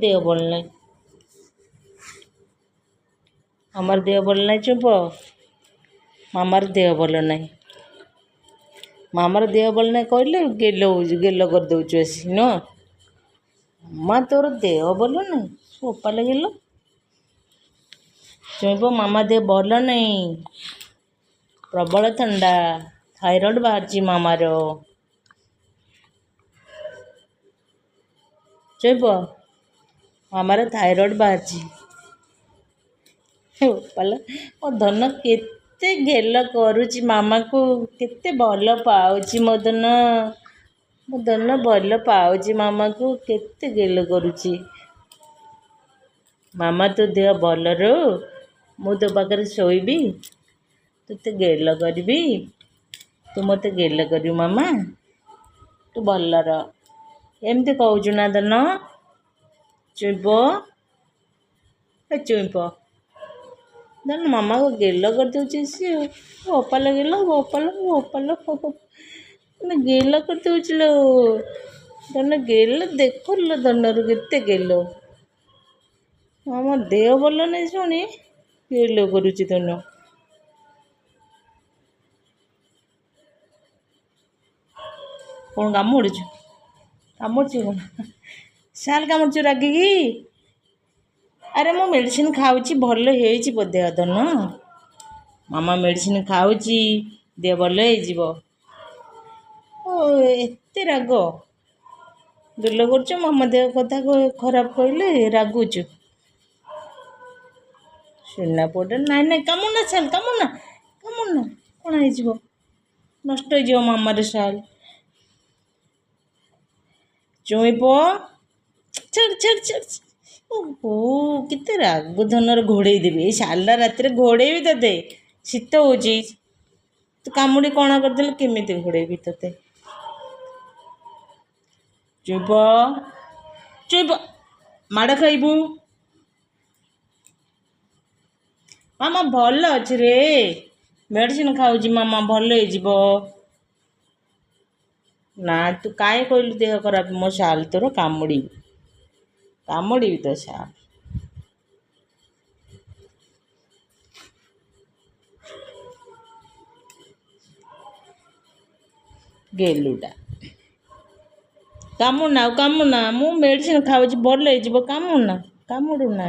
ଦେହ ଭଲ ନାହିଁ। আমার ଦେହ ଭଲ ନାହିଁ ଚୁପ। ମାମାର ଦେହ ଭଲ ନାହିଁ। ମାମାର ଦେହ ଭଲ ନାହିଁ କହିଲେ ଗେଲ ହେଉଛି, ଗେଲ କରିଦେଉଛୁ ଆସି ନୁହଁ। ମାମା ତୋର ଦେହ ଭଲ ନାହିଁ, ବୋପା ଲାଗିଲ ଚୁପ। ମାମା ଦେହ ଭଲ ନାହିଁ, ପ୍ରବଳ ଥଣ୍ଡା, ଥାଇରଏଡ଼ ବାହାରିଛି ମାମାର। ଚୁପ, ମାମାର ଥାଇରଏଡ଼ ବାହାରିଛି। ବୋପାଲ ମୋ ଧନ କେତେ ଗେଲ କରୁଛି ମାମାକୁ, କେତେ ଭଲ ପାଉଛି ମୋ ଧନ। ମୋ ଧନ ଭଲ ପାଉଛି ମାମାକୁ, କେତେ ଗେଲ କରୁଛି। ମାମା ତୋ ଦେହ ଭଲ ରହୁ, ମୁଁ ତୋ ପାଖରେ ଶୋଇବି, ତୋତେ ଗେଲ କରିବି, ତୁ ମୋତେ ଗେଲ କରିବୁ ମାମା, ତୁ ଭଲ ରହ ଏମିତି କହୁଛୁ ନା ଧନ। ଚୁଇଁପ ଚୁଇଁପ ଧନ ମାମାକୁ ଗେଲ କରିଦେଉଛି ସିଏ। ବୋପାଲ ଗେଲ, ବୋପାଲ ବୋପାଲ ମାନେ ଗେଲ କରିଦେଉଛି ଲୋ ଧନ। ଗେଲ ଦେଖୁଲ ଧନରୁ କେତେ ଗେଲ। ମାମା ଦେହ ଭଲ ନାହିଁ ଶୁଣି ଗେଲ କରୁଛି ଧନ। କ'ଣ କାମୁଡ଼ୁଛୁ? କାମୁଡ଼ୁଛୁ କ'ଣ? ସାଲ କାମୁଡ଼ୁଛୁ ରାଗିକି? ଆରେ ମୁଁ ମେଡ଼ିସିନ ଖାଉଛି, ଭଲ ହେଇଛି ବୋଧେ ଧନ। ମାମା ମେଡ଼ିସିନ ଖାଉଛି, ଦେହ ଭଲ ହେଇଯିବ। ଓ ଏତେ ରାଗ, ଗେଲ କରୁଛୁ। ମାମା ଦେହ କଥା ଖରାପ କହିଲେ ରାଗୁଛୁ। ସୁନା ପୁଅଟା, ନାଇଁ ନାଇଁ କାମୁଡ଼ନା ସାଲ, କାମୁଡ଼ନା, କାମୁଡ଼ନା, କ'ଣ ହେଇଯିବ? ନଷ୍ଟ ହେଇଯିବ ମାମାର ସାଲ। ଚୁଇଁ ପୁଅ ଛାଡ଼ ଛାଡ଼ ଛାଡ଼। ଓହୋ କେତେ ରାଗ ଧନର। ଘୋଡ଼େଇ ଦେବି ଏଇ ସାଲା ରାତିରେ, ଘୋଡ଼େଇବି ତତେ। ଶୀତ ହେଉଛି, ତୁ କାମୁଡ଼ି କଣା କରିଦେଲେ କେମିତି ଘୋଡ଼େଇବି ତତେ? ଚୁପ ଚୁପ, ମାଡ଼ ଖାଇବୁ। ମାମା ଭଲ ଅଛି ରେ, ମେଡ଼ିସିନ ଖାଉଛି ମାମା, ଭଲ ହେଇଯିବ। ନା ତୁ କାହିଁ କହିଲୁ ଦେହ ଖରାପ? ମୋ ସାଲ ତୋର କାମୁଡ଼ିବି, କାମୁଡ଼ିବି ତୋ ସାଲ। ଗେଲୁଟା, କାମୁଡ଼ନା ଆଉ କାମୁଡ଼ନା। ମୁଁ ମେଡ଼ିସିନ ଖାଉଛି, ଭଲ ହେଇଯିବ। କାମୁଡ଼ନା, କାମୁଡ଼ୁନା।